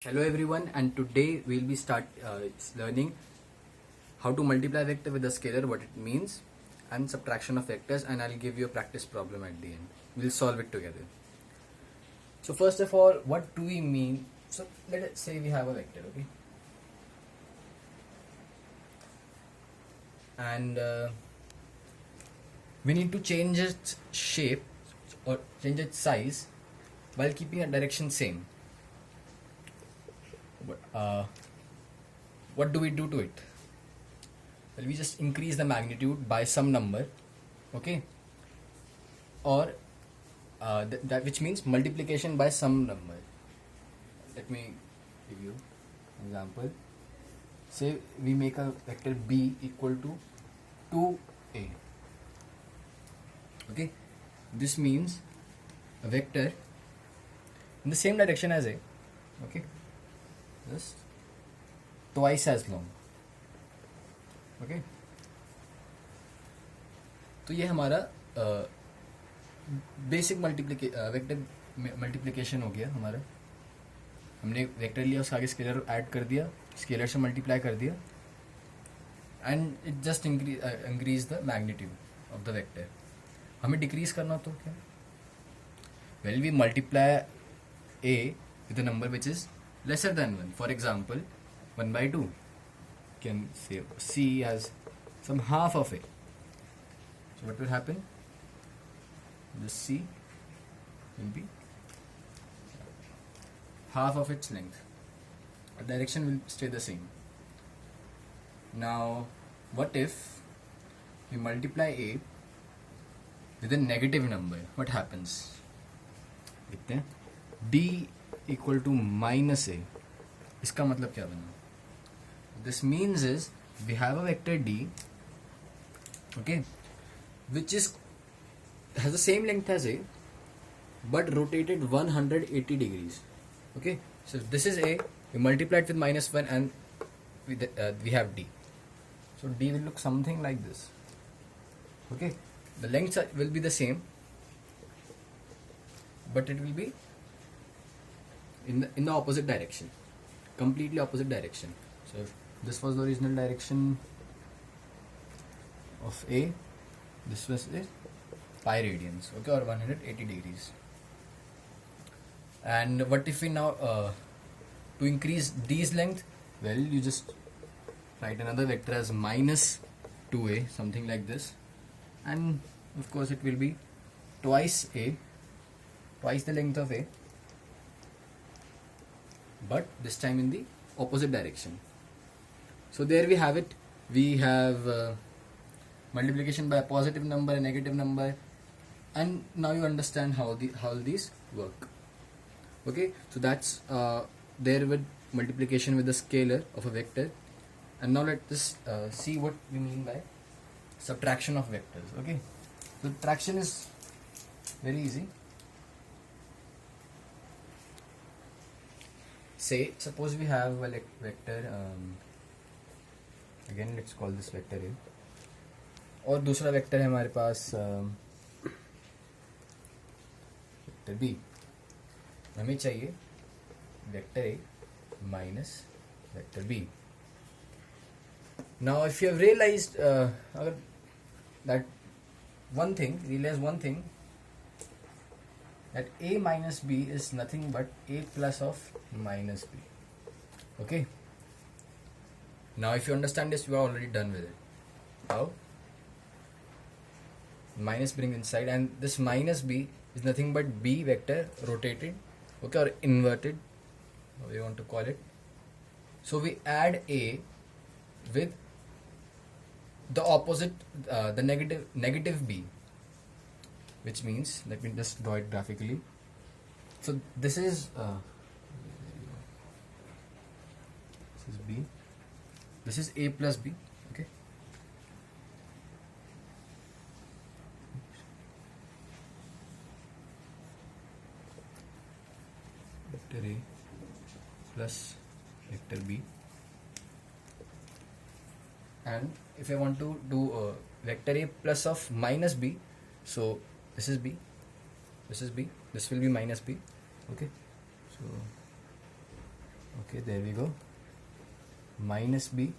Hello everyone, and today we'll be learning how to multiply vector with a scalar, what it means, and subtraction of vectors, and I'll give you a practice problem at the end. We'll solve it together. So first of all, what do we mean? So let us say we have a vector, okay, and we need to change its shape or change its size while keeping a direction same. What do we do to it? Well, we just increase the magnitude by some number, okay, or that which means multiplication by some number. Let me give you an example. Say we make a vector b equal to 2a. Okay, this means a vector in the same direction as a, okay, just twice as long. Okay तो ये हमारा basic vector multiplication हो गया हमारा. हमने vector लिया, उसका आगे स्केलर ऐड कर दिया, स्केलर से मल्टीप्लाई कर दिया, and it just increase the magnitude of the vector. हमें डिक्रीज करना तो क्या? Well, we multiply A with a number which is lesser than 1. For example, 1 by 2. Can say C as some half of it. So what will happen? This C will be half of its length. The direction will stay the same. Now, what if we multiply A with a negative number? What happens? देखते हैं. D equal to minus a. इसका मतलब क्या बना? This means is we have a vector d, okay, which has the same length as a but rotated 180 degrees. Okay, so this is a, we multiply it with minus 1 and we have d. So d will look something like this. Okay, the lengths will be the same, but it will be in the opposite direction, completely opposite direction. So if this was the original direction of A, this was pi radians, okay, or 180 degrees. And what if we now to increase D's length? Well, you just write another vector as minus 2a, something like this, and of course it will be twice the length of A, but this time in the opposite direction. So there we have it. We have multiplication by a positive number, a negative number, and now you understand how these work. Okay, so that's there with multiplication with the scalar of a vector. And now let us see what we mean by subtraction of vectors. Okay, so subtraction is very easy. Say, suppose we have a vector, again let's call this vector a, और दूसरा vector है हमारे पास vector b. हमें चाहिए vector a minus vector b. Now if you have realized realize one thing, that a minus b is nothing but a plus of minus b. Okay, now if you understand this, you are already done with it. How? Minus bring inside, and this minus b is nothing but b vector rotated, okay, or inverted, how you want to call it. So we add a with the opposite, the negative b, which means, let me just draw it graphically. So this is b, this is a plus b, okay. Vector a plus vector b, and if I want to do vector a plus of minus b, so this is b, this is b, this will be minus b, okay. So Okay, there we go. Minus b,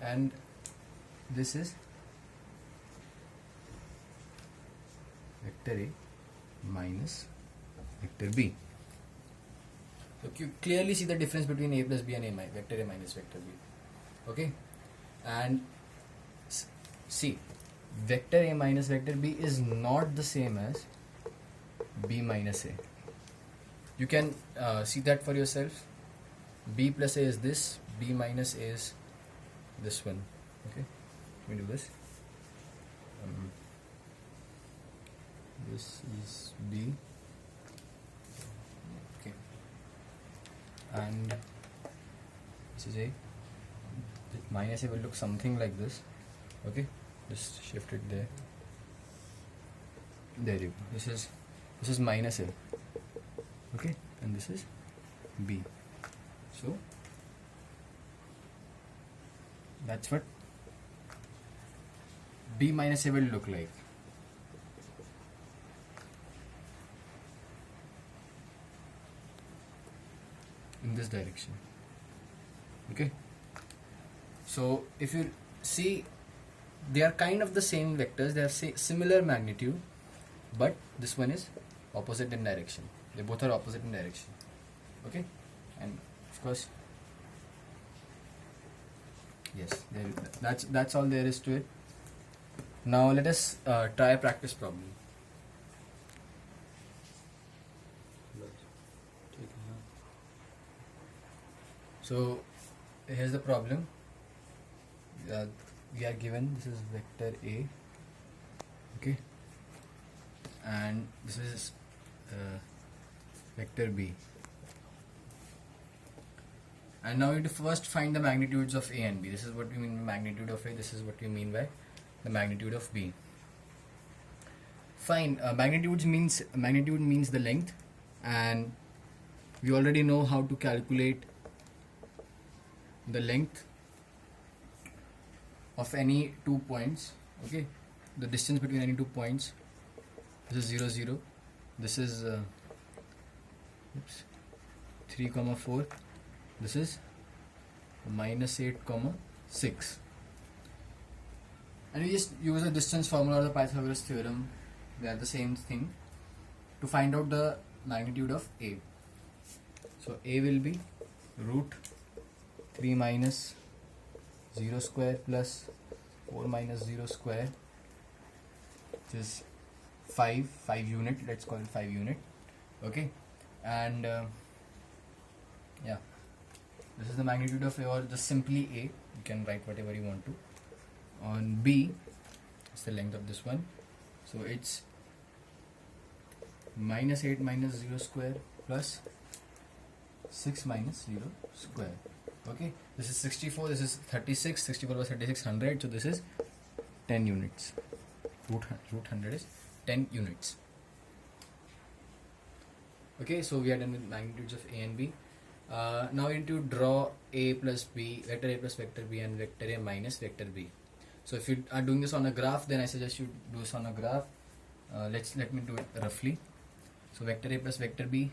and this is vector A minus vector B. So you clearly see the difference between A plus B and vector A minus vector B. Okay, and see, vector A minus vector B is not the same as B minus A. You can see that for yourself. B plus A is this, B minus A is this one. Okay, let me do this. This is B. Okay, and this is A. The minus A will look something like this. Okay, just shift it there. There you go. This is minus A. Okay, and this is B. So that's what B minus A will look like. In this direction. Okay, so if you see, they are kind of the same vectors, they have similar magnitude, but this one is opposite in direction. They both are opposite in direction. Okay, and of course, yes, that's all there is to it. Now let us try a practice problem. So here's the problem. We are given this is vector A, okay, and this is vector B. And now we have to first find the magnitudes of A and B. This is what we mean by magnitude of A. This is what we mean by the magnitude of B. Fine. Magnitude means the length, and we already know how to calculate the length of any 2 points. Okay, the distance between any 2 points. This is 0 0. This is 3 4. This is minus 8 6. And we just use the distance formula or the Pythagoras theorem. They are the same thing to find out the magnitude of A. So A will be root 3 minus 0 square plus 4 minus 0 square, which is 5 unit. Let's call it 5 unit. Okay, and yeah, this is the magnitude of A, or just simply A. You can write whatever you want to. On B, it's the length of this one. So it's minus 8 minus 0 square plus 6 minus 0 square. Okay, this is 64, this is 36, 64 plus 36, 100. So this is 10 units. Root 100 is 10 units. Okay, so we are done with magnitudes of A and B. Now we need to draw A plus B, vector A plus vector B, and vector A minus vector B. So if you are doing this on a graph, then I suggest you do this on a graph. Let me do it roughly. So vector A plus vector B.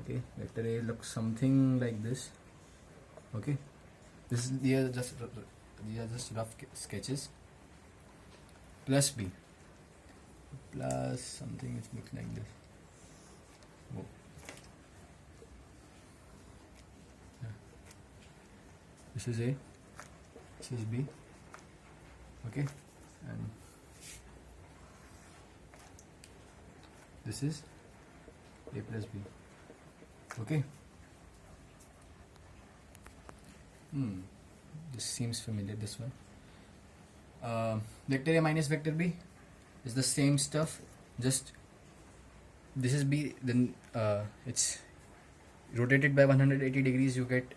Okay, vector A looks something like this. Okay, these are just rough sketches. Plus B, plus something which looks like this. Oh. Yeah. This is A, this is B. Okay, and this is A plus B. Okay. This seems familiar, this one. Vector A minus vector B is the same stuff, just this is B, then it's rotated by 180 degrees, you get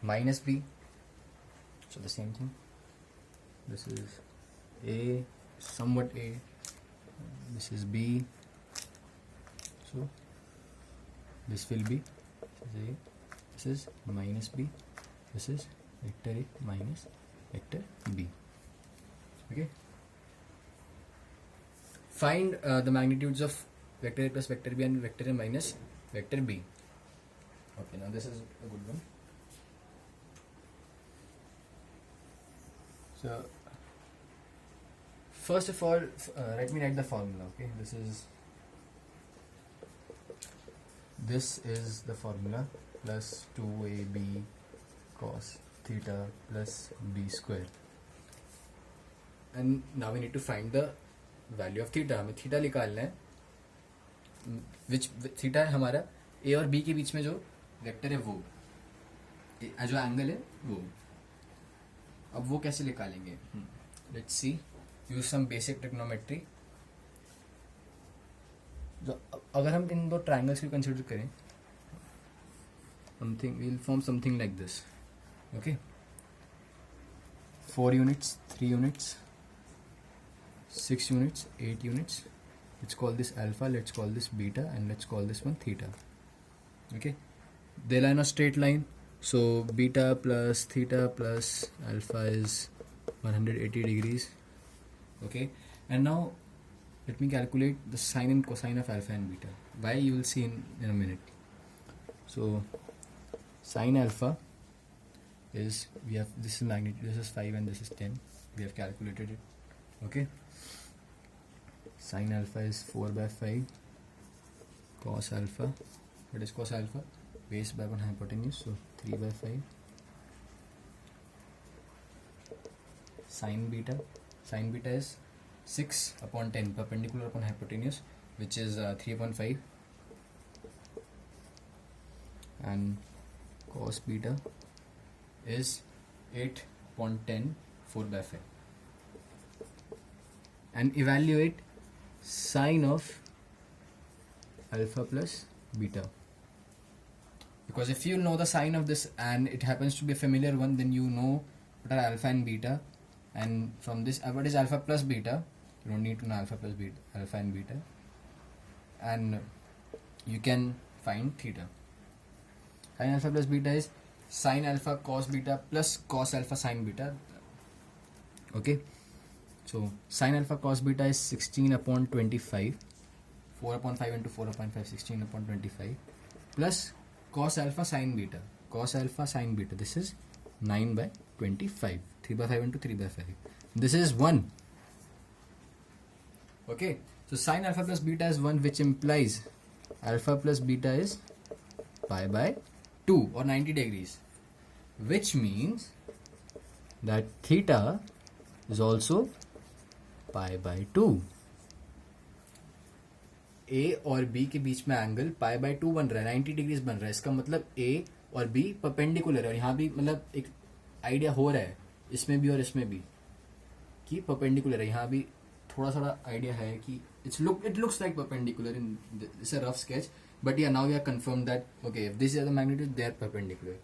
minus B. So the same thing. This is A, somewhat A, this is B, so this will be, this is A, this is minus B, this is vector A minus vector B. Okay, find the magnitudes of vector A plus vector B and vector A minus vector B. Okay, now this is a good one. So first of all, let me write the formula. Okay, this is the formula, plus 2ab cos theta plus b square. And now we need to find the value of theta. हमें theta निकालना है, which theta है हमारा a और b के बीच में जो vector है वो, जो एंगल है वो. अब वो कैसे निकालेंगे? Let's see, use some basic trigonometry. तो अगर हम इन दो ट्राइंगल्स को कंसिडर करें, something will form something like this. Okay, 4 units, 3 units, 6 units, 8 units. Let's call this alpha, let's call this beta, and let's call this one theta. Okay, they lie on a straight line, so beta plus theta plus alpha is 180 degrees. Okay, and now let me calculate the sine and cosine of alpha and beta. Why, you will see in a minute. So sine alpha is, we have, this is magnitude, this is 5 and this is 10. We have calculated it. Okay, sine alpha is 4 by 5. Cos alpha, what is cos alpha? Base by 1 hypotenuse, so 3 by 5. Sine beta is 6 upon 10 perpendicular upon hypotenuse, which is 3 upon 5. And cos beta is 8 upon 10, 4 by 5. And evaluate sine of alpha plus beta, because if you know the sine of this and it happens to be a familiar one, then you know what are alpha and beta, and from this what is alpha plus beta. You don't need to know alpha plus beta, alpha and beta, and you can find theta. Sine alpha plus beta is sine alpha cos beta plus cos alpha sine beta. Okay, so sine alpha cos beta is 16 upon 25. 4 upon 5 into 4 upon 5, 16 upon 25, plus cos alpha sine beta. Cos alpha sine beta, this is 9 by 25. 3 by 5 into 3 by 5. This is 1. Okay, so sine alpha plus beta is 1, which implies alpha plus beta is pi by 2 or 90 degrees, which means that theta is also pi by 2. A और B के बीच में angle pi by 2 बन रहा है, 90 degrees बन रहा है. इसका मतलब A और B परपेंडिकुलर है, और यहाँ भी मतलब एक आइडिया हो रहा है इसमें भी और इसमें भी कि परपेंडिकुलर है. यहाँ भी थोड़ा थोड़ा आइडिया है कि it looks like perpendicular in it's a rough sketch, but yeah, now we are confirmed that okay, if this is the magnitude, they are perpendicular.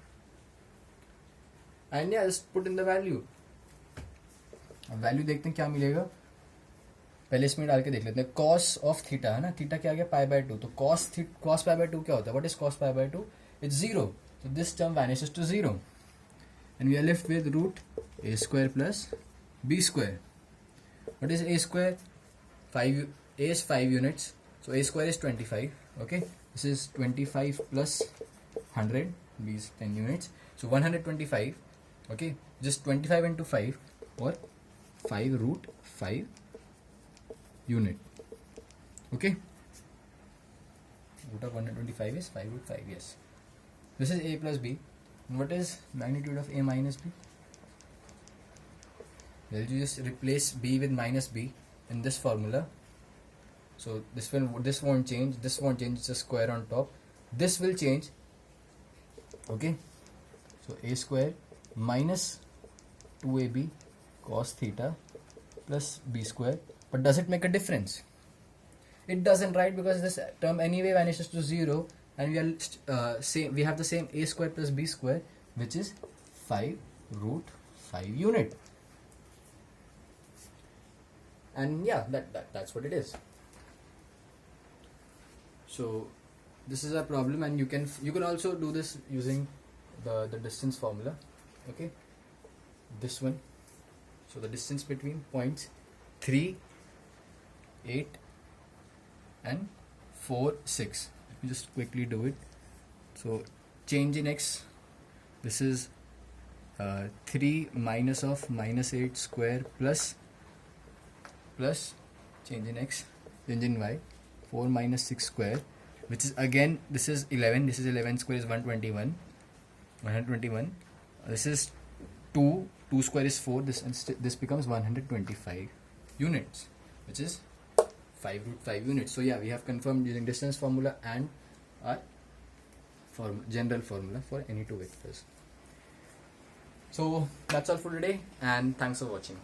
And yeah, just put in the value. अब value देखते हैं क्या मिलेगा. पहले इसमें डाल के देख लेते हैं. कॉस ऑफ थीटा है ना, थीटा क्या आ गया, पाई बाय 2. तो कॉस पाई बाय 2 क्या होता है? What is cos pi by 2? It's 0. So this term vanishes to 0 and we are left with root a square plus b square. What is a square? 5. A is 5 units, so a square is 25. Okay, this is 25 plus 100, b is 10 units, so 125. Okay, just 25 into 5 or 5 root 5 unit. Okay, root of 125 is 5 root 5. Yes, this is a plus b. And what is magnitude of a minus b? Well, you just replace b with minus b in this formula. So this won't change. This won't change. It's a square on top. This will change. Okay, so a square minus 2ab cos theta plus b square. But does it make a difference? It doesn't, right? Because this term anyway vanishes to 0, and we are we have the same a square plus b square, which is 5 root 5 unit. And yeah, that's what it is. So this is a problem, and you can also do this using the distance formula. Okay, this one. So the distance between points 3, 8 and 4, 6. Let me just quickly do it. So change in x, this is 3 minus of minus 8 square plus change in x, change in y, 4 minus 6 square, which is again, this is 11, this is 11 square is 121, this is 2 square is 4, this becomes 125 units, which is 5 root 5 units. So yeah, we have confirmed using distance formula and our general formula for any two vectors. So that's all for today, and thanks for watching.